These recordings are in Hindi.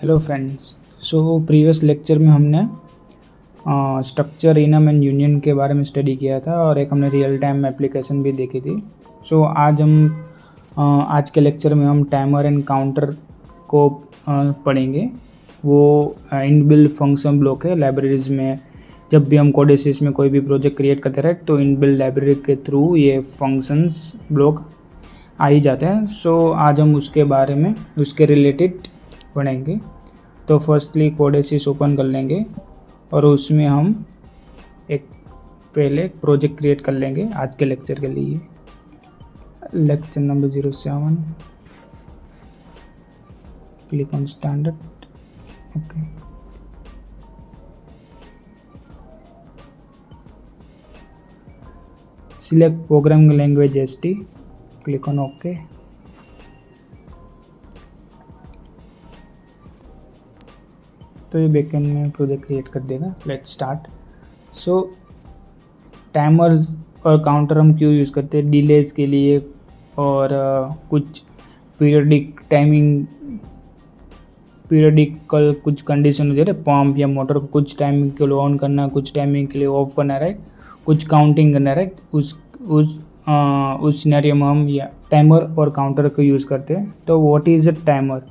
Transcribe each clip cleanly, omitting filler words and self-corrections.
Hello friends. So previous lecture में हमने स्ट्रक्चर इनम एंड यूनियन के बारे में स्टडी किया था और एक हमने रियल टाइम एप्लीकेशन भी देखी थी। सो आज के लेक्चर में हम टाइमर एंड काउंटर को पढ़ेंगे। वो इनबिल्ट फंक्शन ब्लॉक है लाइब्रेरीज में। जब भी हम कोडेसिस में कोई भी प्रोजेक्ट क्रिएट करते रहे तो इनबिल्ट लाइब्रेरी के थ्रू ये फंक्शंस ब्लॉक आ ही जाते हैं। सो आज हम उसके बारे में उसके रिलेटेड पढ़ेंगे। तो फर्स्टली कोडेसिस ओपन कर लेंगे और उसमें हम पहले प्रोजेक्ट क्रिएट कर लेंगे आज के लेक्चर के लिए। Lecture number 07, click on standard. Okay, select programming language ST, click on okay. तो ये बैकएंड में प्रोजेक्ट क्रिएट कर देगा। Let's start. सो टाइमर्स और काउंटर हम क्यों यूज़ करते हैं? डिलेज के लिए और कुछ पीरियडिकल कुछ कंडीशन हो रहे पंप या मोटर को कुछ टाइमिंग के लिए ऑन करना, कुछ टाइमिंग के लिए ऑफ करना, राइट, कुछ काउंटिंग करना, राइट। उस सिनेरियो में हम या टाइमर और काउंटर को यूज़ करते हैं। तो what is a timer?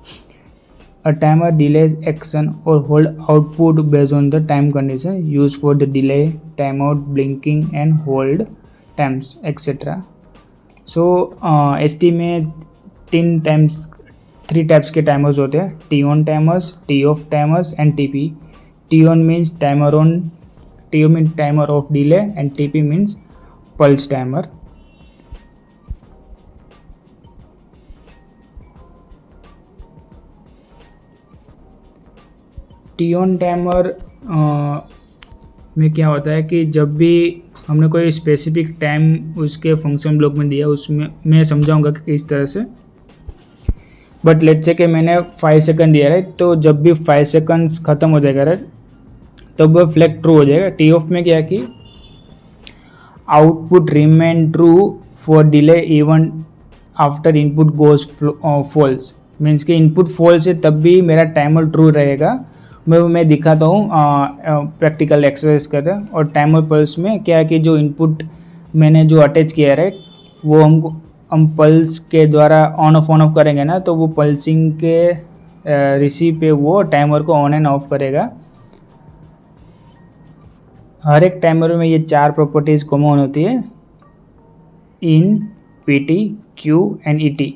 A timer delays action or hold output based on the time condition used for the delay, timeout, blinking and hold times etc. So ST में थ्री टाइप्स के टाइमर्स होते हैं: T on timers, T off timers and TP. T on means timer on, T O means timer off delay and TP means pulse timer. T on timer में क्या होता है कि जब भी हमने कोई स्पेसिफिक टाइम उसके फंक्शन ब्लॉक में दिया, उसमें मैं समझाऊंगा कि किस तरह से। बट लेट्स से कि मैंने 5 सेकंड दिया, राइट। तो जब भी 5 सेकंड्स ख़त्म हो जाएगा, राइट, तब वह फ्लैग ट्रू हो जाएगा। टी ऑफ में क्या कि output remain true for delay even after input goes false. Means कि इनपुट फॉल्स है तब भी मेरा टाइमर ट्रू रहेगा। मैं दिखाता हूँ प्रैक्टिकल एक्सरसाइज करते हैं। और टाइमर पल्स में क्या है कि जो इनपुट मैंने जो अटैच किया है, राइट, वो हम पल्स के द्वारा ऑन ऑफ करेंगे ना, तो वो पल्सिंग के रिसीव पे वो टाइमर को ऑन एंड ऑफ करेगा। हर एक टाइमर में ये 4 प्रॉपर्टीज़ कॉमन होती है: इन, पीटी, क्यू एंड ईटी।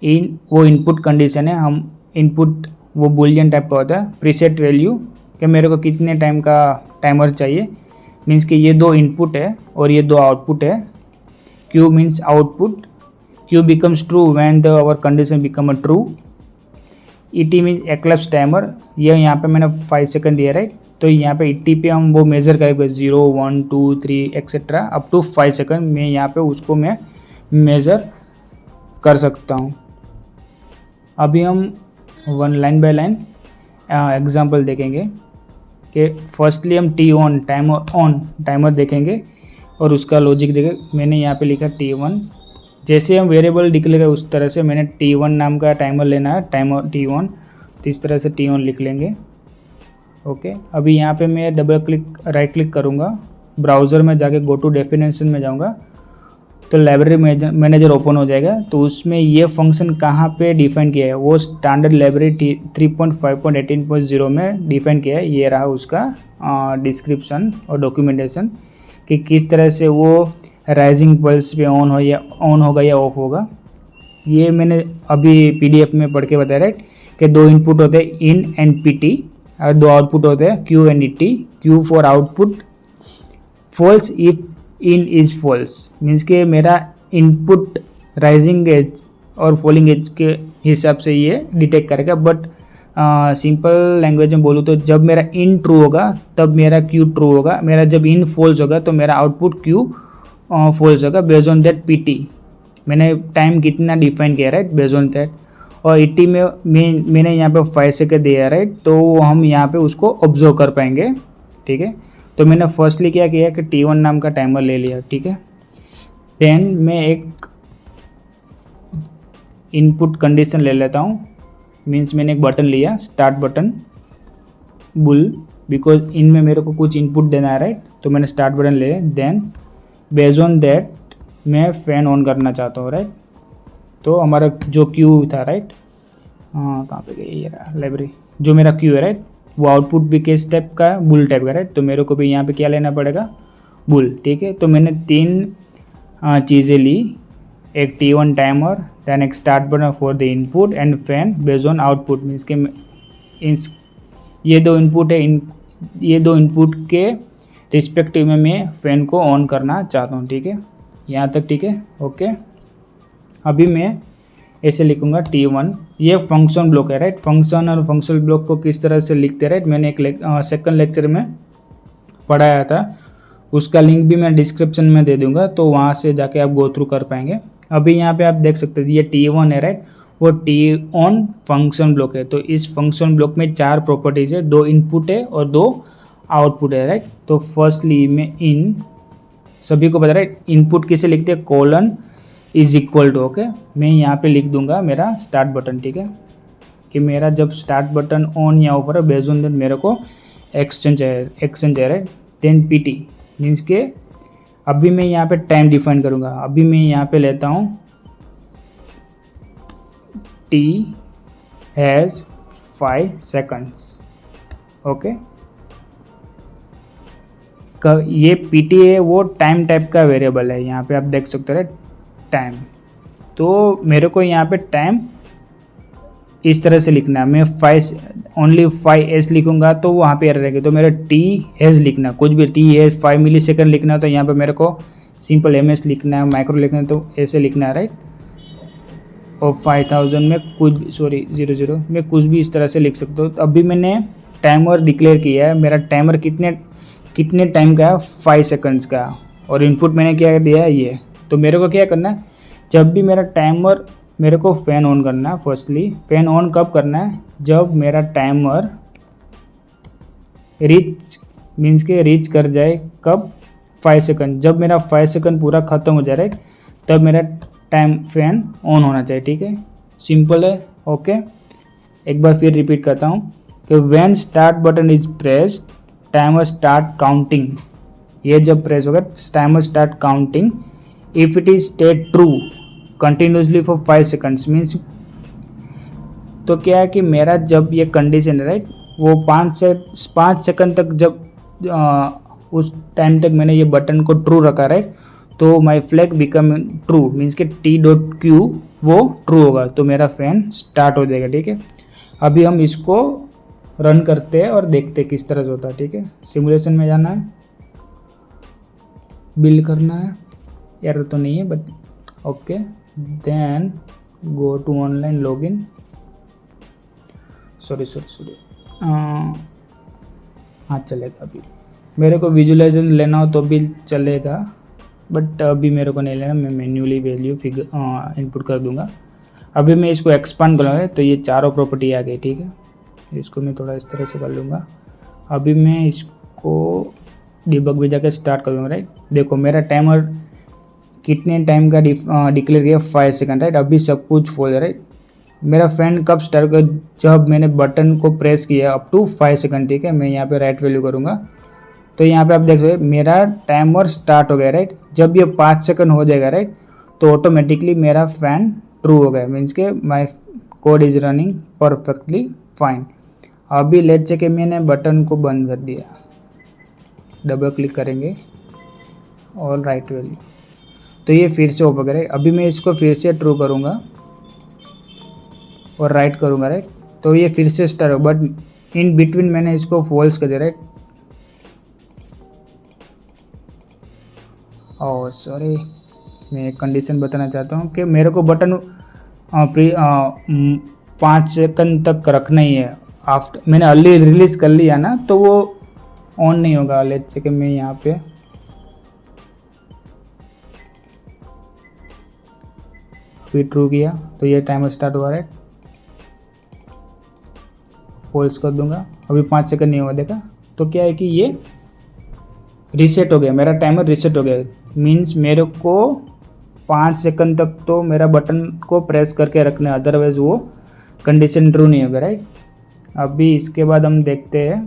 इन वो इनपुट कंडीशन है। हम इनपुट वो बुलियन टाइप का होता है, प्रीसेट वैल्यू कि मेरे को कितने टाइम का टाइमर चाहिए। मीन्स कि ये 2 इनपुट है और ये 2 आउटपुट है। Q means output, Q becomes true when the our condition become a true. ET means elapsed timer. ये यहाँ पे मैंने 5 सेकंड दिया, राइट। तो यहाँ पे ईटी पे हम वो मेज़र करेंगे 0, 1, 2, 3 एक्सेट्रा अप टू 5 सेकंड। मैं यहाँ पे उसको मैं मेज़र कर सकता हूँ। अभी हम one line by line example देखेंगे कि फर्स्टली हम टी ऑन टाइमर देखेंगे और उसका लॉजिक देखेंगे। मैंने यहाँ पे लिखा T1। जैसे हम वेरिएबल डिक्लेयर उस तरह से मैंने T1 नाम का टाइमर लेना है, टाइमर T1। तो इस तरह से T1 लिख लेंगे। ओके, अभी यहाँ पे मैं राइट क्लिक करूँगा, ब्राउज़र में जाके गो टू डेफिनेशन में जाऊँगा तो लाइब्रेरी मैनेजर ओपन हो जाएगा। तो उसमें ये फंक्शन कहाँ पे डिफाइन किया है, वो स्टैंडर्ड लाइब्रेरी 3.5.18.0 में डिफाइन किया है। ये रहा उसका डिस्क्रिप्शन और डॉक्यूमेंटेशन कि किस तरह से वो राइजिंग पल्स पे ऑन होगा या ऑफ होगा। ये मैंने अभी PDF में पढ़ के बताया, राइट, कि 2 इनपुट होते हैं इन एंड पीटी और 2 आउटपुट होते हैं Q and ET. Q for output, false if in is false. Means के मेरा इनपुट राइजिंग एज और फॉलिंग एज के हिसाब से ये डिटेक्ट करेगा। बट सिंपल लैंग्वेज में बोलूँ तो जब मेरा इन ट्रू होगा तब मेरा क्यू ट्रू होगा। मेरा जब इन फॉल्स होगा तो मेरा आउटपुट क्यू फॉल्स होगा बेस्ड ऑन दैट पीटी। मैंने टाइम कितना डिफाइन किया, राइट, बेस्ड ऑन दैट। और ईटी में मैंने यहाँ पे 5 सेकंड दिया, राइट, तो हम यहाँ पे उसको ऑब्जर्व कर पाएंगे। ठीक है, तो मैंने फर्स्टली क्या किया कि T1 नाम का टाइमर ले लिया। ठीक है, देन मैं एक इनपुट कंडीशन ले लेता हूँ मीन्स मैंने एक बटन लिया स्टार्ट बटन बुल, बिकॉज इनमें मेरे को कुछ इनपुट देना है राइट, तो मैंने स्टार्ट बटन ले, देन बेस्ड ऑन दैट मैं फ़ैन ऑन करना चाहता हूँ राइट। तो हमारा जो क्यू था राइट, हाँ कहाँ पे गई ये रहा लाइब्रेरी, जो मेरा क्यू है राइट वो आउटपुट भी किस टाइप का है, बुल टाइप का राइट। तो मेरे को भी यहाँ पे क्या लेना पड़ेगा, बुल, ठीक है। तो मैंने 3 चीज़ें ली, एक T1 टाइमर, दैन एक start button for the input and fan based on output. Means के ये 2 इनपुट है, ये 2 इनपुट के रिस्पेक्टिव में मैं फ़ैन को ऑन करना चाहता हूँ, ठीक है। यहाँ तक ठीक है, ओके। अभी मैं ऐसे लिखूँगा T1, ये फंक्शन ब्लॉक है राइट। फंक्शन और फंक्शनल ब्लॉक को किस तरह से लिखते हैं राइट, मैंने एक सेकंड लेक्चर में पढ़ाया था, उसका लिंक भी मैं डिस्क्रिप्शन में दे दूंगा, तो वहाँ से जाके आप गो थ्रू कर पाएंगे। अभी यहाँ पे आप देख सकते हैं ये T1 है राइट, वो T1 फंक्शन ब्लॉक है। तो इस फंक्शन ब्लॉक में 4 प्रॉपर्टीज़ है, 2 इनपुट है और 2 आउटपुट है राइट। तो फर्स्टली मैं इन सभी को बता राइट, इनपुट किसे लिखते हैं, colon is equal to, okay. मैं यहाँ पे लिख दूंगा मेरा स्टार्ट बटन, ठीक है, कि मेरा जब स्टार्ट बटन ऑन या ऑफ है बेस्ड ऑन दैट मेरे को एक्सचेंज है राइट। देन PT मीन्स के अभी मैं यहाँ पे टाइम डिफाइन करूँगा। अभी मैं यहाँ पे लेता हूँ T हैज़ 5 seconds, ओके। ये PT है वो टाइम टाइप का वेरिएबल है, यहाँ पे आप देख सकते हैं टाइम। तो मेरे को यहाँ पे टाइम इस तरह से लिखना है, मैं 5 लिखूंगा तो वहाँ पे एरर रहेगी। तो मेरा TS लिखना, कुछ भी TS 5 मिली सेकेंड लिखना, तो यहाँ पे मेरे को सिंपल MS लिखना है, माइक्रो लिखना है, तो ऐसे लिखना है राइट। और 5000 में कुछ भी 00 में कुछ भी इस तरह से लिख सकते हो। तो अभी मैंने टाइमर डिक्लेयर किया है, मेरा टाइमर कितने टाइम का है, 5 सेकंड्स का, और इनपुट मैंने क्या दिया है ये। तो मेरे को क्या करना है, जब भी मेरा टाइमर, मेरे को फ़ैन ऑन करना है। फर्स्टली फ़ैन ऑन कब करना है, जब मेरा टाइमर रीच कर जाए, कब, 5 सेकंड। जब मेरा 5 सेकंड पूरा ख़त्म हो जाए राइट, तब मेरा फ़ैन ऑन होना चाहिए, ठीक है। सिंपल है, ओके। एक बार फिर रिपीट करता हूँ कि when start button is pressed timer start counting. ये जब प्रेस होगा timer start counting if it is state true continuously for 5 seconds. Means तो क्या है कि मेरा जब ये कंडीशन है राइट, वो 5 सेकंड तक जब उस टाइम तक मैंने ये बटन को ट्रू रखा राइट, तो माई फ्लैग बिकम ट्रू। मीन्स के T.Q वो ट्रू होगा, तो मेरा फ़ैन स्टार्ट हो जाएगा, ठीक है। अभी हम इसको रन करते हैं और देखते हैं किस तरह से होता है, ठीक है। सिमुलेशन में जाना है, बिल्ड करना है, एरर तो नहीं है but okay. Then go to online login, sorry हाँ चलेगा। अभी मेरे को विजुअलाइजेशन लेना हो तो भी चलेगा, बट अभी मेरे को नहीं लेना, मैं मैन्युअली वैल्यू इनपुट कर दूंगा। अभी मैं इसको एक्सपांड करूँगा, तो ये चारों प्रॉपर्टी आ गई, ठीक है। इसको मैं थोड़ा इस तरह से कर लूँगा। अभी मैं इसको डिबग में जाकर स्टार्ट करूँगा राइट। देखो मेरा टाइमर कितने टाइम का डिक्लेयर किया, 5 सेकंड राइट। अभी सब कुछ फॉल है राइट। मेरा फ़ैन कब स्टार्ट होगा, जब मैंने बटन को प्रेस किया अप टू 5 सेकंड, ठीक है। मैं यहाँ पे राइट वैल्यू करूँगा, तो यहाँ पे आप देख सकते मेरा टाइमर स्टार्ट हो गया राइट। जब ये 5 सेकंड हो जाएगा राइट, तो ऑटोमेटिकली मेरा फ़ैन ट्रू हो गया। मीन्स के my code is running perfectly fine. अभी लेट्स से कि मैंने बटन को बंद कर दिया, डबल क्लिक करेंगे और राइट वैल्यू, तो ये फिर से ऑफ हो गया। अभी मैं इसको फिर से ट्रू करूँगा और राइट करूँगा राइट, तो ये फिर से स्टार्ट हो, बट इन बिटवीन मैंने इसको फॉल्स कर दिया राइट। ओह सॉरी, मैं एक कंडीशन बताना चाहता हूँ कि मेरे को बटन 5 सेकंड तक रखना ही है। आफ्टर मैंने अर्ली रिलीज़ कर लिया ना, तो वो ऑन नहीं होगा। लेट्स से कि मैं यहाँ पे फिर ट्रू किया, तो ये टाइमर स्टार्ट हुआ राइट। फॉल्स कर दूंगा, अभी 5 सेकंड नहीं हुआ, देखा। तो क्या है कि ये रीसेट हो गया, मेरा टाइमर रीसेट हो गया। मीन्स मेरे को 5 सेकंड तक तो मेरा बटन को प्रेस करके रखना है, अदरवाइज़ वो कंडीशन ट्रू नहीं होगा, राइट। अभी इसके बाद हम देखते हैं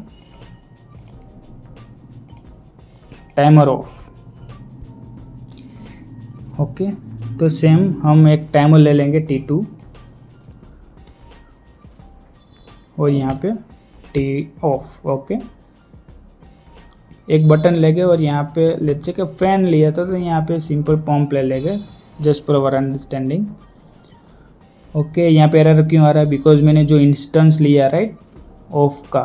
टाइमर ऑफ। ओके, तो सेम हम एक टाइमर ले लेंगे T2 और यहाँ पे T ऑफ। ओके, एक बटन लेंगे और यहाँ पे लेट्स से कि फैन लिया था तो यहाँ पे सिंपल पंप ले लेंगे just for our understanding. Okay, यहाँ पे एरर क्यों आ रहा है? बिकॉज मैंने जो इंस्टेंस लिया राइट ऑफ का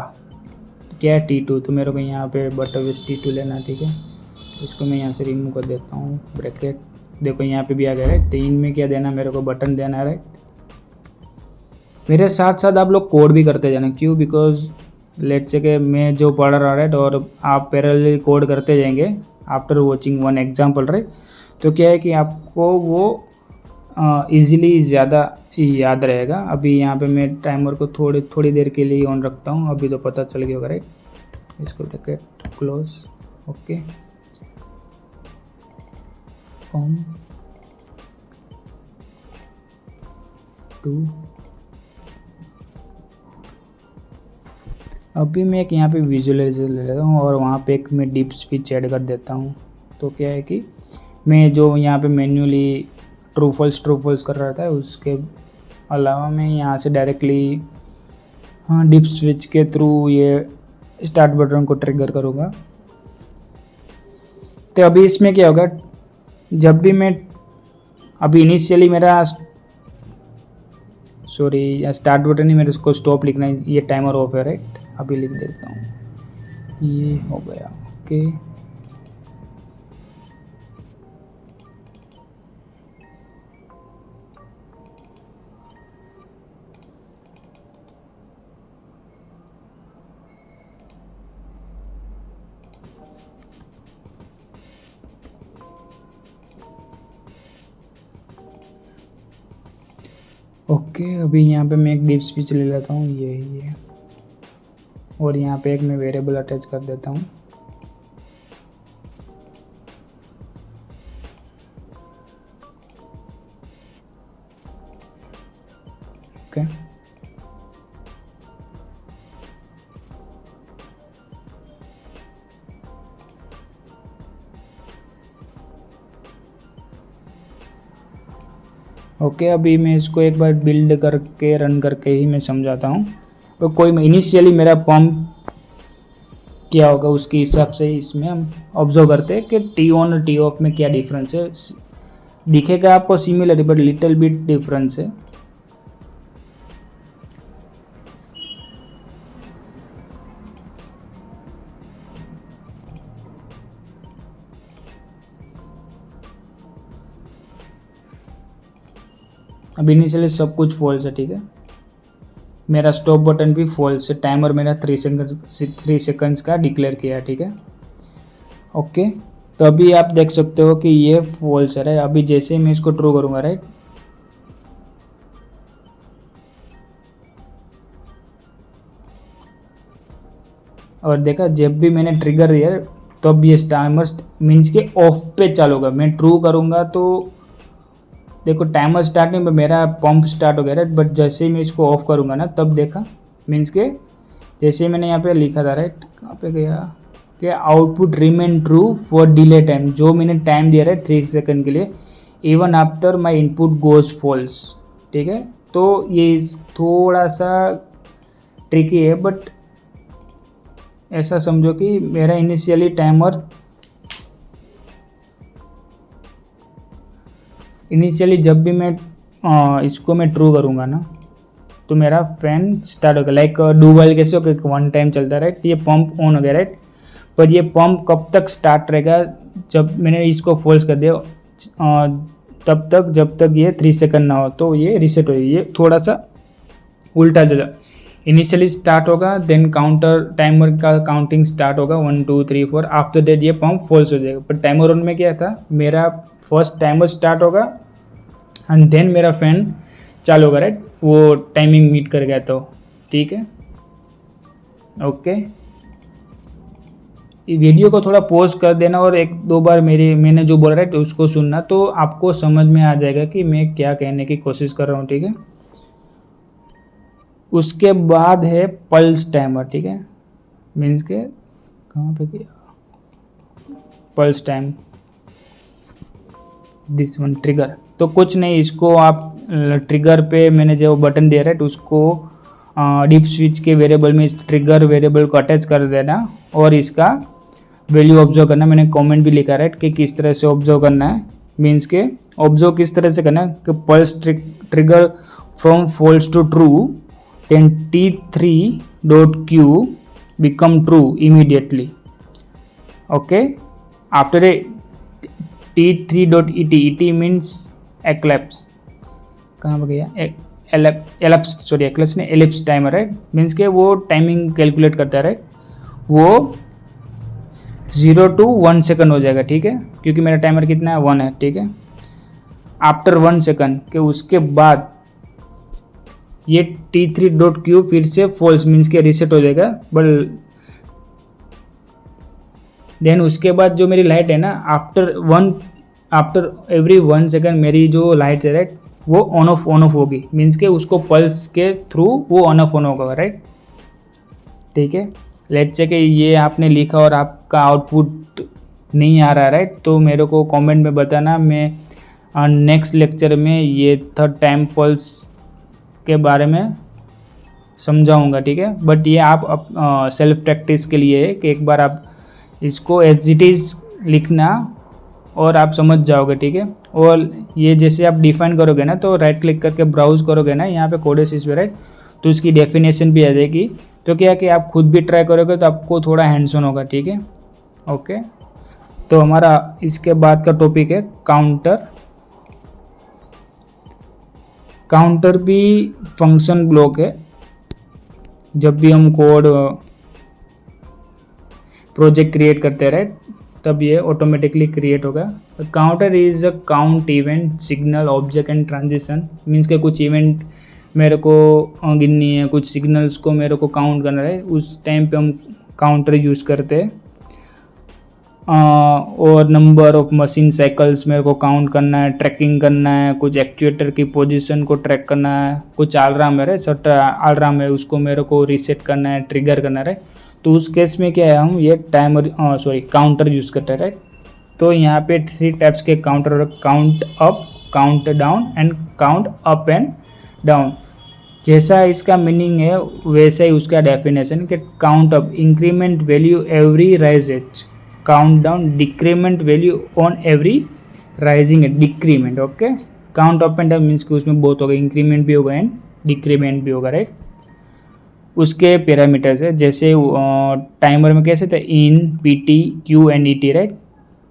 क्या है T2, तो मेरे को यहाँ पे बटरविस T2 लेना, ठीक है। इसको मैं यहाँ से रिमूव कर देता हूँ, ब्रैकेट। देखो यहाँ पे भी आ गया राइट। तो इनमें क्या देना, मेरे को बटन देना है राइट। मेरे साथ साथ आप लोग कोड भी करते जाना, क्यों? बिकॉज लेट्स से कि मैं जो पढ़ रहा राइट और आप पैरेलली कोड करते जाएंगे after watching one example right. तो क्या है कि आपको वो ईज़िली ज़्यादा याद रहेगा। अभी यहाँ पे मैं टाइमर को थोड़ी देर के लिए ऑन रखता हूँ, अभी तो पता चल गया होगा राइट। इसको ब्रैकेट क्लोज। Okay, pump 2। अभी मैं एक यहाँ पे विजुअलाइजर ले लेता हूँ और वहाँ पे एक मैं डीप स्विच ऐड कर देता हूँ। तो क्या है कि मैं जो यहाँ पे मैन्युअली ट्रू फॉल्स कर रहा था उसके अलावा मैं यहाँ से डायरेक्टली डीप स्विच के थ्रू ये स्टार्ट बटन को ट्रिगर करूँगा। तो अभी इसमें क्या होगा, जब भी मैं अभी इनिशियली मेरा स्टार्ट बटन ही मेरे को स्टॉप लिखना है, ये टाइमर ऑफ है राइट। अभी लिख देता हूँ, ये हो गया। Okay, okay. अभी यहाँ पे मैं एक डीप स्विच ले लेता हूँ, यही है। और यहाँ पे एक मैं वेरिएबल अटैच कर देता हूँ। Okay, okay. अभी मैं इसको एक बार बिल्ड करके रन करके ही मैं समझाता हूँ। तो कोई इनिशियली मेरा पंप क्या होगा उसके हिसाब से इसमें हम ऑब्जर्व करते हैं कि T ऑन और T ऑफ में क्या डिफरेंस है। दिखेगा आपको similar but little bit difference है। अब इनिशियली सब कुछ फॉल्स है, ठीक है। मेरा स्टॉप बटन भी फॉल्स है, टाइमर मेरा 3 सेकंड्स का डिक्लेयर किया है, ठीक है। ओके, तो अभी आप देख सकते हो कि ये फॉल्स है राइट। अभी जैसे मैं इसको ट्रू करूँगा राइट, और देखा जब भी मैंने ट्रिगर दिया तब ये टाइमर मीन्स के ऑफ पे चालू होगा। मैं ट्रू करूँगा तो देखो टाइमर स्टार्ट नहीं, मेरा पंप स्टार्ट हो गया राइट। बट जैसे ही मैं इसको ऑफ करूँगा ना तब देखा मीन्स के जैसे मैंने यहाँ पे लिखा था राइट, कहाँ पे गया कि output remain true for delay time. जो मैंने टाइम दिया है 3 सेकंड के लिए, even after my input goes false, ठीक है। तो ये थोड़ा सा ट्रिकी है, बट ऐसा समझो कि मेरा इनिशियली टाइमर जब भी मैं इसको मैं ट्रू करूँगा ना तो मेरा फैन स्टार्ट होगा। लाइक डू वाइल कैसे हो कि 1 टाइम चलता है राइट। ये पंप ऑन हो गया राइट, पर ये पंप कब तक स्टार्ट रहेगा, जब मैंने इसको फोल्स कर दिया तब तक जब तक ये 3 सेकंड ना हो तो ये रीसेट हो। ये थोड़ा सा उल्टा चला, इनिशियली स्टार्ट होगा देन काउंटर टाइमर का काउंटिंग स्टार्ट होगा 1 2 3 4, आफ्टर दैट ये पंप फॉल्स हो जाएगा। पर टाइमर ऑन में क्या था, मेरा फर्स्ट टाइमर स्टार्ट होगा एंड देन मेरा फैन चालू होगा राइट। वो टाइमिंग मीट कर गया तो ठीक है। ओके, वीडियो को थोड़ा पॉज कर देना और 1-2 बार मैंने जो बोला राइट उसको सुनना, तो आपको समझ में आ जाएगा कि मैं क्या कहने की कोशिश कर रहा हूँ, ठीक है। उसके बाद है पल्स टाइमर, ठीक है, मीन्स के कहाँ पे गया pulse time, this one trigger. तो कुछ नहीं, इसको आप ट्रिगर पे मैंने जो बटन दिया है उसको डीप स्विच के वेरिएबल में इस ट्रिगर वेरिएबल को अटैच कर देना और इसका वैल्यू ऑब्जर्व करना। मैंने कमेंट भी लिखा है कि किस तरह से ऑब्जर्व करना है, मीन्स के ऑब्जर्व किस तरह से करना है कि pulse trigger from false to true then T3.Q become true immediately. Okay, after a T3.ET, ET means eclipse, कहाँ पर गया एलिप्स टाइमर है, मीन्स के वो टाइमिंग कैलकुलेट करता है, वो 0 to 1 सेकंड हो जाएगा, ठीक है, क्योंकि मेरा टाइमर कितना है 1 है, ठीक है। आफ्टर 1 सेकंड के उसके बाद ये T3.Q फिर से फॉल्स मीन्स के रीसेट हो जाएगा, बट देन उसके बाद जो मेरी लाइट है ना आफ्टर एवरी 1 सेकंड मेरी जो लाइट है राइट वो ऑन ऑफ होगी, मीन्स के उसको पल्स के थ्रू वो ऑन ऑफ होगा, राइट, ठीक है। लेट्स से कि ये आपने लिखा और आपका आउटपुट नहीं आ रहा है, राइट, तो मेरे को कमेंट में बताना, मैं नेक्स्ट लेक्चर में ये थर्ड टाइम पल्स के बारे में समझाऊंगा, ठीक है। बट ये आप सेल्फ प्रैक्टिस के लिए है कि एक बार आप इसको एज इट इज़ लिखना और आप समझ जाओगे, ठीक है। और ये जैसे आप डिफाइन करोगे ना तो राइट क्लिक करके ब्राउज करोगे ना यहाँ पे कोडेसिस पे, राइट, तो इसकी डेफिनेशन भी आ जाएगी। तो क्या कि आप खुद भी ट्राई करोगे तो आपको थोड़ा हैंड्स ऑन होगा, ठीक है। ओके, तो हमारा इसके बाद का टॉपिक है काउंटर भी फंक्शन ब्लॉक है। जब भी हम कोड प्रोजेक्ट क्रिएट करते हैं राइट तब ये ऑटोमेटिकली क्रिएट होगा। Counter is a count event signal object and transition, means के कुछ इवेंट मेरे को गिननी है, कुछ सिग्नल्स को मेरे को काउंट करना है, उस टाइम पे हम काउंटर यूज़ करते हैं। और नंबर ऑफ मशीन साइकिल्स मेरे को काउंट करना है, ट्रैकिंग करना है, कुछ एक्चुएटर की पोजीशन को ट्रैक करना है, कुछ अलार्म है सट अलार्म है उसको मेरे को रीसेट करना है, ट्रिगर करना है। तो उस केस में क्या है हम ये काउंटर यूज़ करते हैं, राइट। तो यहाँ पे 3 टाइप्स के counter, count up, count down and count up and down. जैसा इसका मीनिंग है वैसा ही उसका डेफिनेशन कि count up increment value every rise edge, count down decrement value on every rising decrement. Okay, count up and down means कि उसमें बहुत होगा, इंक्रीमेंट भी होगा एंड डिक्रीमेंट भी होगा, राइट। उसके पैरामीटर्स है जैसे टाइमर में कैसे थे इन, PT, Q and ET, right,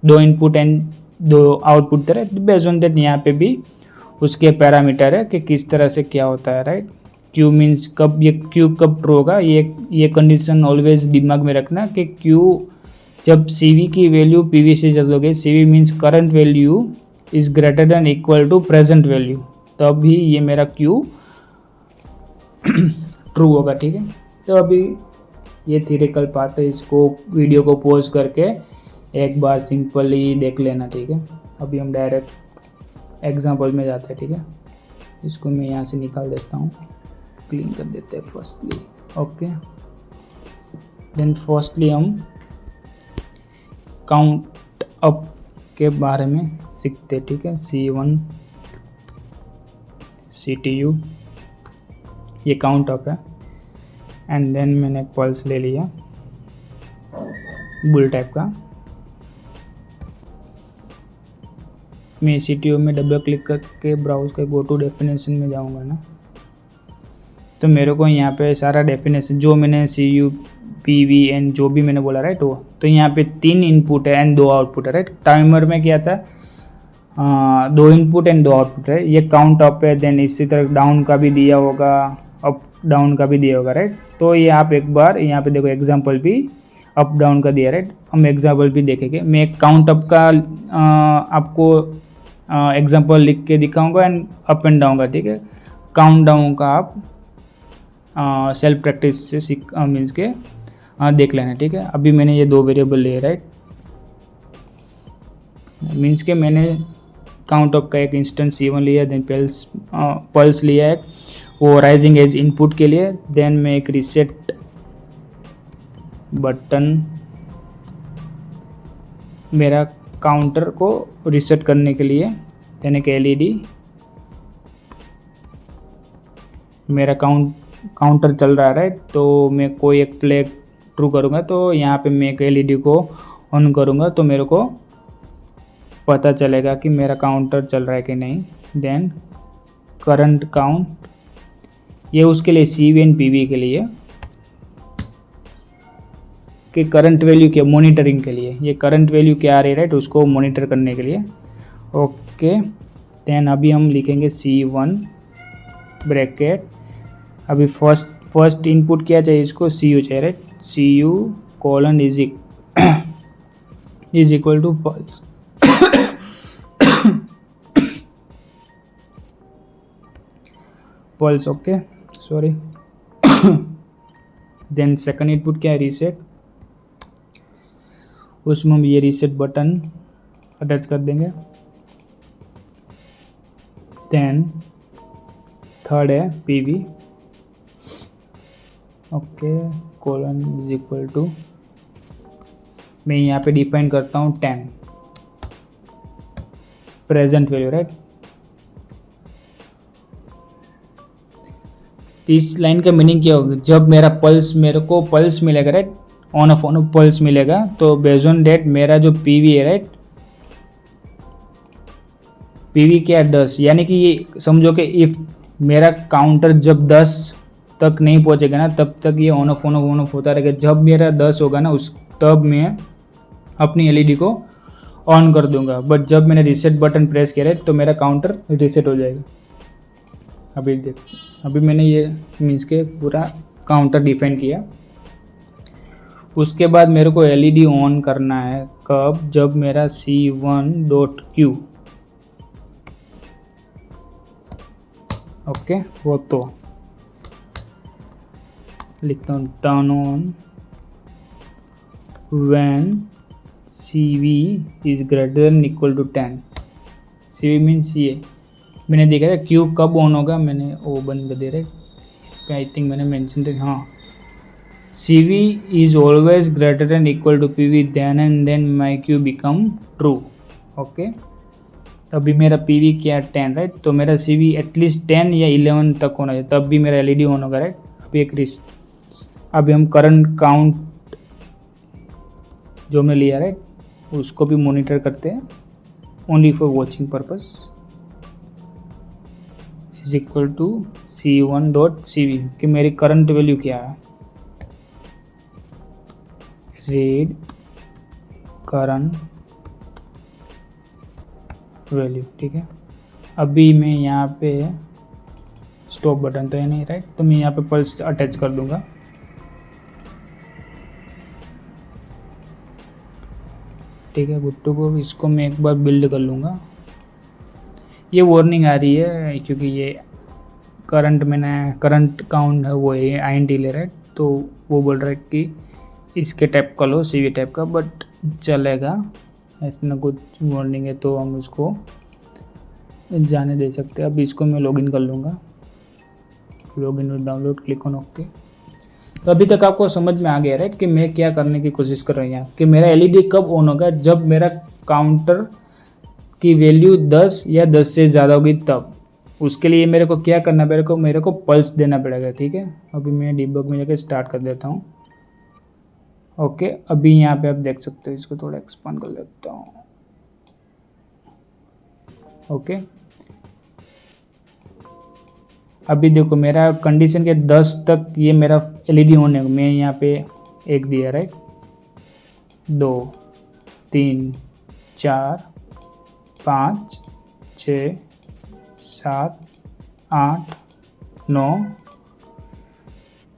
2 input and 2 output थे, राइट। बेस्ड ऑन दैट यहाँ पे भी उसके पैरामीटर है कि किस तरह से क्या होता है, राइट। Q मीन्स कब ये Q कब ट्रू होगा, ये कंडीशन ऑलवेज दिमाग में रखना कि Q जब CV की वैल्यू PV से ज़्यादा होगी, CV means current value is greater than equal to present value, तभी ये मेरा Q ट्रू होगा, ठीक है। तो अभी ये थियरिकल पार्ट है, इसको वीडियो को पॉज करके एक बार सिंपली देख लेना, ठीक है। अभी हम डायरेक्ट एग्जांपल में जाते हैं, ठीक है। इसको मैं यहाँ से निकाल देता हूँ, क्लीन कर देते हैं फर्स्टली। ओके, देन फर्स्टली हम काउंट अप के बारे में सीखते हैं, ठीक है। C1 CTU ये काउंट अप है एंड देन मैंने पल्स ले लिया बुल टाइप का। मैं CTU में डबल क्लिक करके ब्राउज के गो टू डेफिनेशन में जाऊंगा ना, तो मेरे को यहाँ पे सारा डेफिनेशन जो मैंने CU PV एंड जो भी मैंने बोला राइट वो, तो यहाँ पे 3 इनपुट है एंड 2 आउटपुट है, राइट। टाइमर में क्या था 2 इनपुट एंड 2 आउटपुट है, ये काउंट अप है। देन इसी तरह डाउन का भी दिया होगा, अप डाउन का भी दिया होगा, राइट। तो ये आप एक बार यहाँ पे देखो एग्जांपल भी अप डाउन का दिया, राइट। हम एग्जांपल भी देखेंगे। मैं एक काउंट अप का आपको एग्जांपल लिख के दिखाऊंगा एंड अप एंड डाउन का, ठीक है। काउंट डाउन का आप सेल्फ प्रैक्टिस से सीख मीन्स के देख लेना, ठीक है। अभी मैंने ये 2 वेरिएबल लिए, राइट, मीन्स के मैंने काउंट अप का एक इंस्टेंस C1 लिया, देन पल्स लिया है, वो राइजिंग एज इनपुट के लिए। देन मैं एक रीसेट बटन मेरा काउंटर को रीसेट करने के लिए, देन एक एलईडी। मेरा काउंटर चल रहा है राइट, तो मैं कोई एक फ्लैग ट्रू करूँगा तो यहाँ पे मैं एक एलईडी को ऑन करूँगा तो मेरे को पता चलेगा कि मेरा काउंटर चल रहा है कि नहीं। देन करंट काउंट, ये उसके लिए CV एंड PV के लिए कि करंट वैल्यू क्या, मॉनिटरिंग के लिए, ये करंट वैल्यू क्या आ रही है राइट, उसको मॉनिटर करने के लिए। ओके, देन अभी हम लिखेंगे C1 ब्रैकेट। अभी फर्स्ट इनपुट क्या चाहिए, इसको CU चाहिए right, CU colon is equal to pulse. Pulse, okay sorry. Then second input क्या है, रीसेट। उसमें हम ये रीसेट बटन अटैच कर देंगे। देन थर्ड है PV, okay colon is equal to, मैं यहाँ पे डिफाइन करता हूँ 10 प्रेजेंट वैल्यू राइट। इस लाइन का मीनिंग क्या होगा, जब मेरा पल्स, मेरे को पल्स मिलेगा राइट, ऑन ऑफ पल्स मिलेगा, तो बेस्ड ऑन डेट मेरा जो PV है राइट, PV क्या है 10, यानी कि ये समझो कि इफ मेरा काउंटर जब 10 तक नहीं पहुंचेगा ना, तब तक ये ऑन ऑफ होता रहेगा। जब मेरा 10 होगा ना, उस तब मैं अपनी एलईडी को ऑन कर दूंगा। बट जब मैंने रीसेट बटन प्रेस किया राइट, तो मेरा काउंटर रीसेट हो जाएगा। अभी देख, अभी मैंने ये मीन्स के पूरा काउंटर डिफाइन किया। उसके बाद मेरे को एलईडी ऑन करना है कब, जब मेरा C1.Q, ओके वो तो लिखता हूँ turn on when CV is greater than equal to 10। CV means ये मैंने देखा था Q कब ऑन होगा, मैंने वो बंद कर दे रहे, आई थिंक मैंने मेंशन किया, हाँ CV is always greater than equal to PV, then and then my Q become true, okay. अभी मेरा PV क्या है 10 राइट, तो मेरा CV एटलीस्ट 10 या 11 तक होना चाहिए, तब भी मेरा एलईडी ऑन होगा राइट। अभी एक अभी हम करंट काउंट जो हमने लिया राइट, उसको भी मॉनिटर करते हैं, only for watching purpose, is equal to C1.CV कि मेरी करंट वैल्यू क्या है, रीड करंट वैल्यू, ठीक है। अभी मैं यहाँ पे स्टॉप बटन तो है नहीं राइट, तो मैं यहाँ पे पल्स अटैच कर दूंगा। ठीक है गुट्टू को, इसको मैं एक बार बिल्ड कर लूँगा। ये वार्निंग आ रही है क्योंकि ये करंट काउंट है वो है INT ले रहा है, तो वो बोल रहा है कि इसके टाइप का लो CV टाइप का, बट चलेगा, ऐसा ना कुछ वार्निंग है तो हम इसको जाने दे सकते हैं। अब इसको मैं लॉगिन कर लूँगा, login with download, click on okay. तो अभी तक आपको समझ में आ गया राइट कि मैं क्या करने की कोशिश कर रही हूँ, कि मेरा एलईडी कब ऑन होगा, जब मेरा काउंटर की वैल्यू 10 या 10 से ज़्यादा होगी तब। उसके लिए मेरे को क्या करना, मेरे को पल्स देना पड़ेगा, ठीक है। अभी मैं डिबग में जाकर स्टार्ट कर देता हूँ, ओके। अभी यहाँ पे आप देख सकते हो, इसको थोड़ा एक्सपांड कर देता हूँ, ओके। अभी देखो मेरा कंडीशन के 10 तक ये मेरा एलईडी ऑन है, मैं यहाँ पे 1 दिया राइट, 2 3 4 5 6 7 8 9।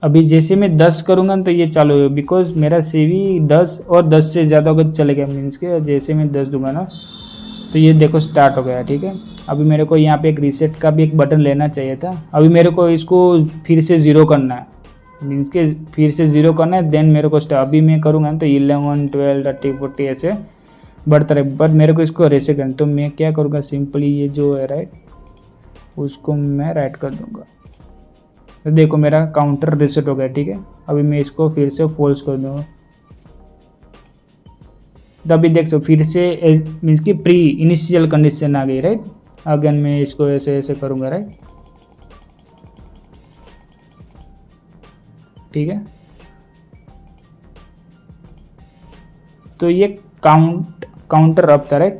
अभी जैसे मैं 10 करूँगा तो ये चालू होगा, बिकॉज मेरा CV 10 और 10 से ज़्यादा होगा चलेगा, मीन्स के जैसे मैं 10 दूंगा ना तो ये देखो स्टार्ट हो गया, ठीक है। अभी मेरे को यहाँ पे एक रीसेट का भी एक बटन लेना चाहिए था। अभी मेरे को इसको फिर से 0 करना है, मीन्स के फिर से 0 करना है, देन मेरे को अभी मैं करूँगा तो 11 12 30 40 ऐसे बढ़ता रहे, बट मेरे को इसको रीसेट करना। तो मैं क्या करूँगा, सिंपली ये जो है राइट, उसको मैं राइट कर दूँगा, तो देखो मेरा काउंटर रीसेट हो गया, ठीक है। अभी मैं इसको फिर से फॉल्स कर दूँगा, तभी देख सो फिर से मीन्स की प्री इनिशियल कंडीशन आ गई, राइट। अगेन मैं इसको ऐसे ऐसे करूँगा, राइट, ठीक है। तो ये काउंटर अप था, राइट।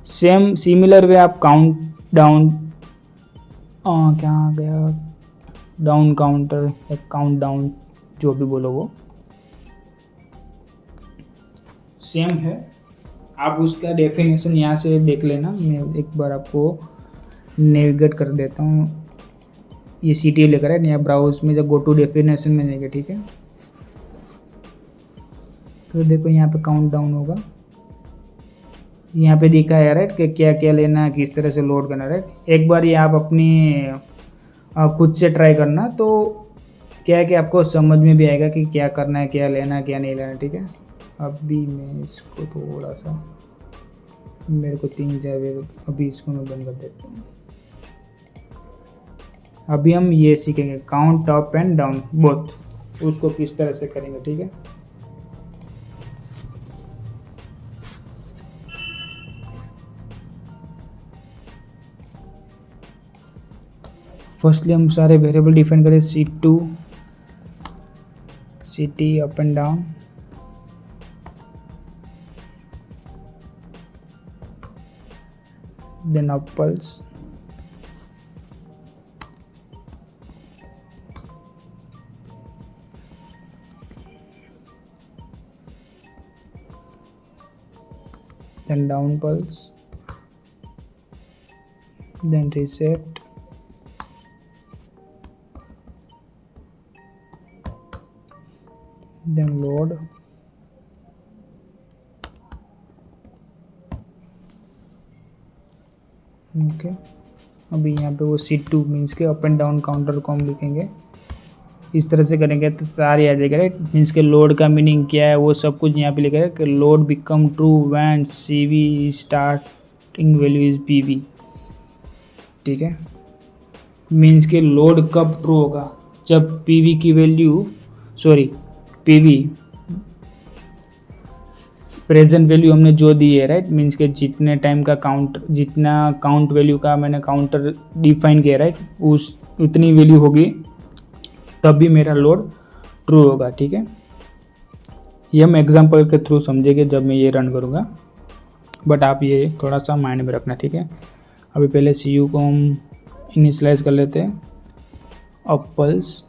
सेम सिमिलर वे आप काउंट डाउन, क्या आ गया, डाउन काउंटर या काउंट डाउन, जो भी बोलो वो सेम है। आप उसका डेफिनेशन यहाँ से देख लेना, मैं एक बार आपको नेविगेट कर देता हूँ। ये CTL लेकर है, यहाँ ब्राउज में जब गो टू डेफिनेशन में जाएंगे, ठीक है। तो देखो यहाँ पे काउंट डाउन होगा, यहाँ पे दिखा है, राइट, कि क्या क्या लेना है, किस तरह से लोड करना, राइट। एक बार ये आप अपनी खुद से ट्राई करना, तो क्या है कि आपको समझ में भी आएगा कि क्या करना है, क्या लेना है, क्या नहीं लेना, ठीक है। अभी मैं इसको थोड़ा सा, मेरे को 3-4 बार, अभी इसको मैं बंद कर देता हूँ। अभी हम ये सीखेंगे count up and down both, उसको किस तरह से करेंगे, ठीक है। फर्स्टली हम सारे वेरिएबल डिफाइन करें, C2 CT up and down, then up pulse, then down pulse, then reset, then load, okay. अभी यहाँ पे वो C2 मीन्स के अप एंड डाउन काउंटर को हम लिखेंगे, इस तरह से करेंगे तो सारी आ जाएगा, राइट। मीन्स के लोड का मीनिंग क्या है वो सब कुछ यहाँ पे लिखा है कि load become true when CV starting value is PV, ठीक है। मीन्स के लोड कब ट्रू होगा, जब PV की वैल्यू, PV प्रेजेंट वैल्यू हमने जो दी है, राइट। मीन्स के जितने टाइम का जितना काउंट वैल्यू का मैंने काउंटर डिफाइन किया, राइट, उस उतनी वैल्यू होगी, तब भी मेरा लोड ट्रू होगा, ठीक है। ये हम एग्जांपल के थ्रू समझेंगे जब मैं ये रन करूँगा, बट आप ये थोड़ा सा माइंड में रखना, ठीक है। अभी पहले CU को हम इनिशियलाइज कर लेते हैं, up pulse,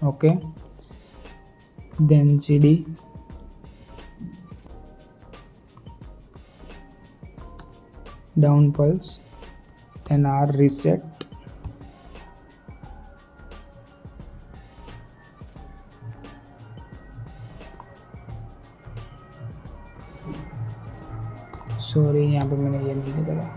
okay, then CD, down pulse, then R reset, sorry यहाँ पे मैंने ये नहीं करा,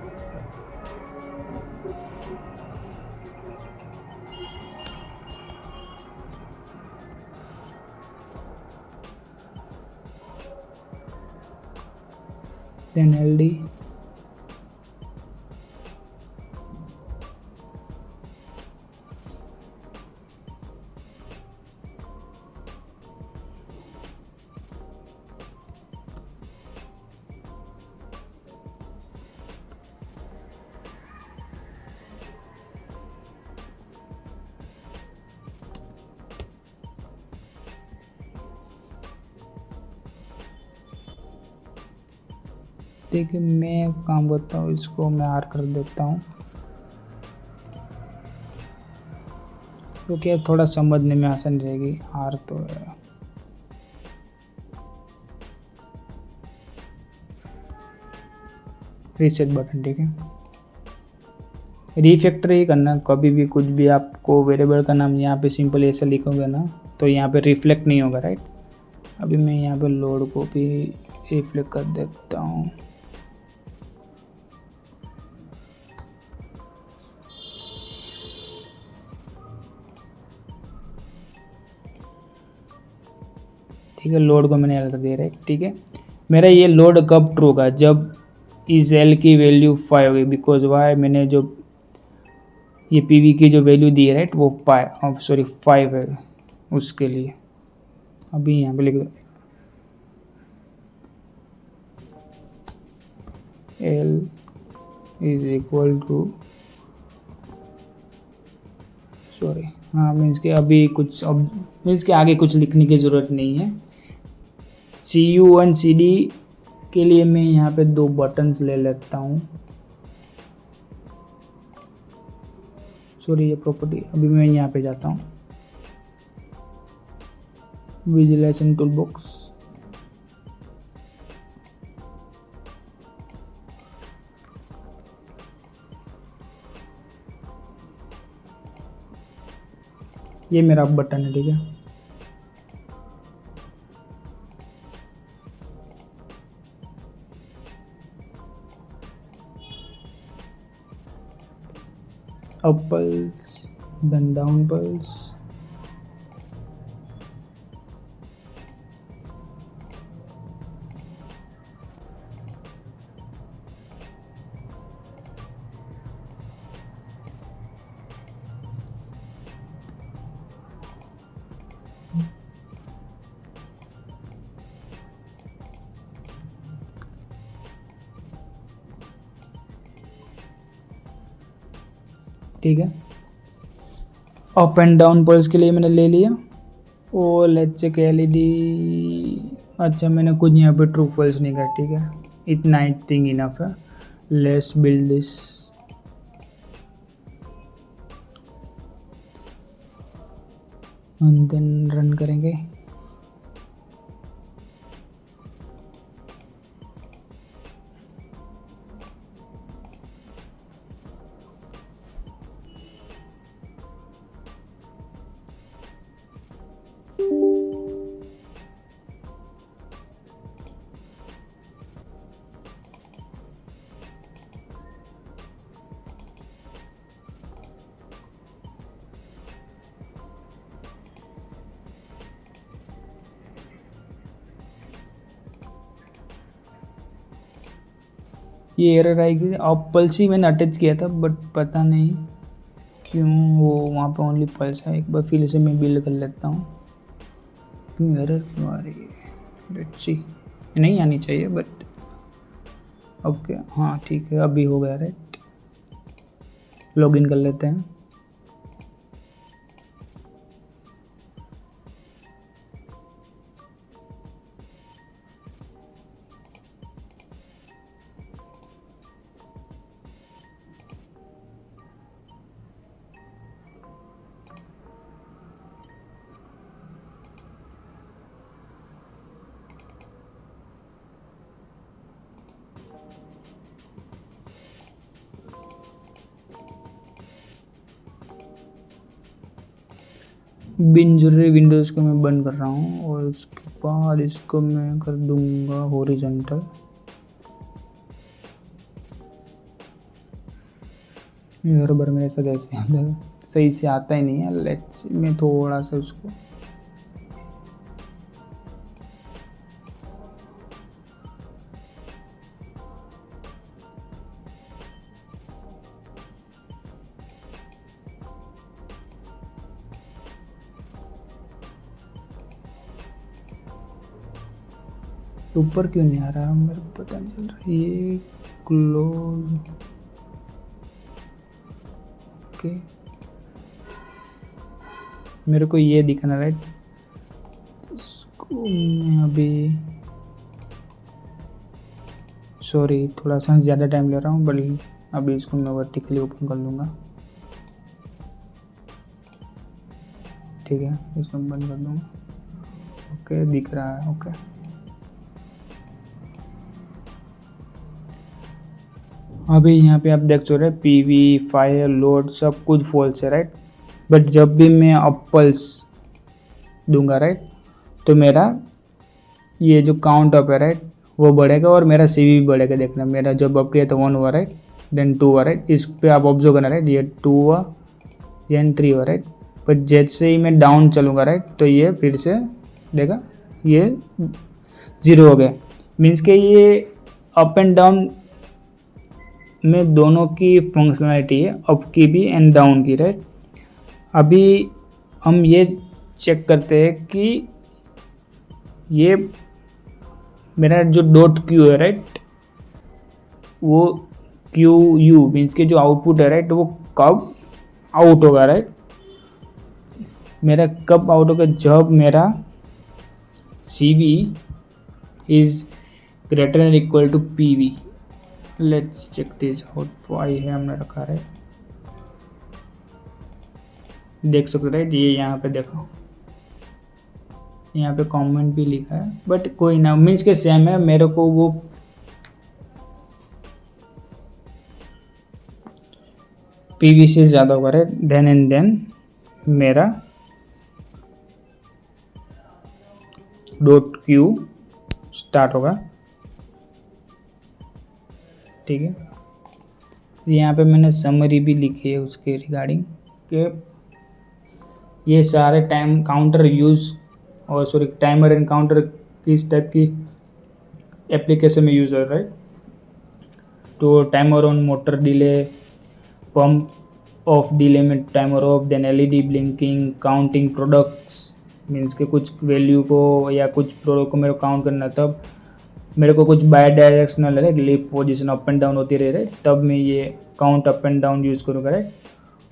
then LD, देखिए मैं काम करता हूँ, इसको मैं R कर देता हूँ, तो क्या थोड़ा समझने में आसान रहेगी। R तो है, रीसेट बटन, ठीक है। रीफैक्टर ही करना, कभी भी कुछ भी आपको वेरिएबल का नाम यहाँ पे सिंपल ऐसे लिखोगे ना, तो यहाँ पे रिफ्लेक्ट नहीं होगा, राइट। अभी मैं यहाँ पे लोड को भी रिफ्लेक्ट कर देता हूँ, ठीक है। लोड को मैंने अलग कर दिया, राइट, ठीक है। मेरा ये लोड कब ट्रू होगा, जब इस एल की वैल्यू 5 होगी, बिकॉज वाई मैंने जो ये पी वी की जो वैल्यू दी है राइट वो 5 है उसके लिए। अभी यहाँ पे लिख दो L is equal to, sorry हाँ मीन्स के अभी कुछ अब मीन्स के आगे कुछ लिखने की ज़रूरत नहीं है। CU1 CD के लिए मैं यहाँ पे 2 बटन्स ले लेता हूँ। सॉरी ये प्रॉपर्टी, अभी मैं यहाँ पे जाता हूँ विजुअलाइजेशन टूल बॉक्स, ये मेरा बटन है ठीक है। Up pulse then down pulse, ठीक है। अप एंड डाउन पल्स के लिए मैंने ले लिया। और लेट्स चेक एलईडी, अच्छा मैंने कुछ यहाँ पे ट्रू फॉल्स नहीं किया ठीक है, इतना आई थिंक इनफ है। Let's build this, and then run करेंगे। ये एरर आएगी। अब पल्स ही मैंने अटैच किया था बट पता नहीं क्यों वो वहाँ पे ओनली पल्स है। एक बार फिर से मैं बिल्ड कर लेता हूँ, क्यों एरर क्यों आ रही है। लेट्स सी, नहीं आनी चाहिए बट ओके हाँ ठीक है अभी हो गया राइट। लॉगिन कर लेते हैं। बिन जरूरी विंडोज़ को मैं बंद कर रहा हूँ और उसके बाद इसको मैं कर दूंगा हॉरिजॉन्टल। हर बार मेरे साथ ऐसे सही से आता ही नहीं है। लेट्स मैं थोड़ा सा उसको ऊपर क्यों नहीं आ रहा मेरे को पता नहीं चल रहा। ये क्लोज ओके, मेरे को ये दिखना राइट। इसको मैं अभी सॉरी थोड़ा सा ज़्यादा टाइम ले रहा हूँ बट अभी इसको मैं वर्टिकली ओपन कर लूँगा ठीक है। इसको बंद कर दूँगा। ओके दिख रहा है ओके। अभी यहाँ पे आप देख सकते हैं PV फायर लोड सब कुछ फॉल्स है राइट। बट जब भी मैं अप पल्स दूंगा राइट तो मेरा ये जो काउंट अप है राइट वो बढ़ेगा और मेरा CV भी बढ़ेगा। देखना मेरा जब अप किया तो 1 हुआ राइट, देन 2 हुआ राइट। इस पे आप ऑब्जर्व करना राइट, ये 2 हुआ देन 3 हुआ राइट। पर जैसे ही मैं डाउन चलूँगा राइट तो ये फिर से देखा ये 0 हो गया। मीन्स के ये अप एंड डाउन में दोनों की फंक्शनलिटी है, अप की भी एंड डाउन की, राइट। अभी हम ये चेक करते हैं कि ये मेरा जो डॉट क्यू है, राइट, वो क्यू यू मीन्स के जो आउटपुट है, राइट, वो कब आउट होगा, राइट। मेरा कब आउट होगा, जब मेरा C V is greater and equal to P V. Let's check this out, Y है हमने रखा, राइट। देख सकते हो, राइट, ये यहाँ पे देखो, यहाँ पे कमेंट भी लिखा है, बट कोई ना, मीन्स के सेम है। मेरे को वो पीवी से ज़्यादा होगा, राइट, देन एंड देन मेरा डॉट क्यू स्टार्ट होगा, ठीक है। यहाँ पे मैंने समरी भी लिखी है उसके रिगार्डिंग कि ये सारे टाइम काउंटर यूज़ और सॉरी टाइमर एंड काउंटर किस टाइप की एप्लीकेशन में यूज़ हो रहा है। तो timer on motor delay, pump off delay में timer off, then LED blinking, counting products means के कुछ वैल्यू को या कुछ प्रोडक्ट को मेरे को काउंट करना, तब मेरे को कुछ बाय डायरेक्शनल है, lip position up and down होती रहे, राइट, तब मैं ये count up and down use करूँगा, राइट।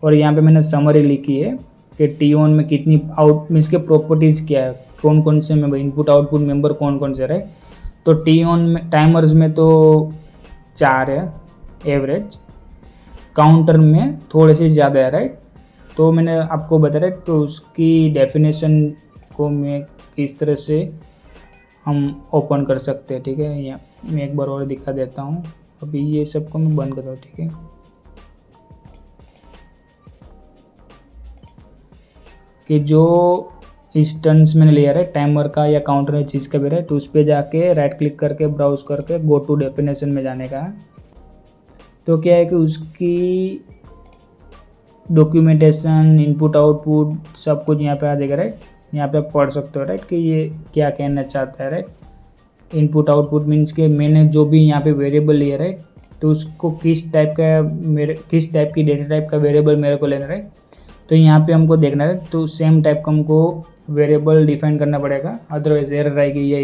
और यहाँ पे मैंने समरी लिखी है कि टी ऑन में कितनी आउट मीन्स के प्रॉपर्टीज़ क्या है, कौन कौन से मेंबर, इनपुट आउटपुट मेंबर कौन कौन से, राइट। तो टी ऑन में टाइमर्स में तो 4 है एवरेज, काउंटर में थोड़े से ज़्यादा है, राइट। तो मैंने आपको बताया, तो उसकी डेफिनेशन को मैं किस तरह से हम ओपन कर सकते हैं, ठीक है। या मैं एक बार और दिखा देता हूँ, अभी ये सबको मैं बंद करता हूँ, ठीक है। कि जो इंस्टेंस मैंने लिया है टाइमर का या काउंटर में चीज़ का भी है, तो उस पर जाके राइट क्लिक करके ब्राउज करके गो टू डेफिनेशन में जाने का है। तो क्या है कि उसकी डॉक्यूमेंटेशन, इनपुट आउटपुट सब कुछ यहाँ पे आ जाएगा, राइट। यहाँ पे आप पढ़ सकते हो, राइट, कि ये क्या कहना चाहता है, राइट। इनपुट आउटपुट मीन्स के मैंने जो भी यहाँ पे वेरिएबल लिया, राइट, तो उसको किस टाइप की डेटा टाइप का वेरिएबल मेरे को लेना, राइट। तो यहाँ पे हमको देखना है, तो सेम टाइप का हमको वेरिएबल डिफाइन करना पड़ेगा, अदरवाइज एरर आएगी या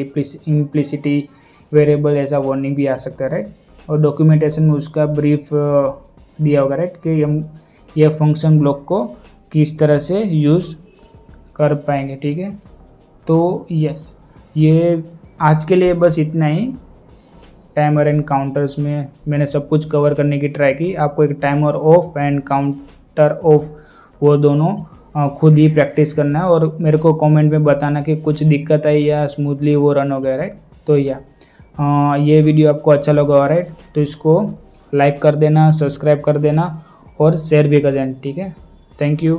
इम्प्लिसिटी वेरिएबल ऐसा वार्निंग भी आ सकता है, राइट। और डॉक्यूमेंटेशन में उसका ब्रीफ दिया होगा, राइट, कि हम यह फंक्शन ब्लॉक को किस तरह से यूज़ कर पाएंगे, ठीक है। तो यस, ये आज के लिए बस इतना ही। टाइमर एंड काउंटर्स में मैंने सब कुछ कवर करने की ट्राई की। आपको एक timer of and counter of वो दोनों खुद ही प्रैक्टिस करना है, और मेरे को कमेंट में बताना कि कुछ दिक्कत आई या स्मूथली वो रन हो गया, राइट। तो ये वीडियो आपको अच्छा लगा, राइट, तो इसको लाइक कर देना, सब्सक्राइब कर देना और शेयर भी कर देना, ठीक है। Thank you.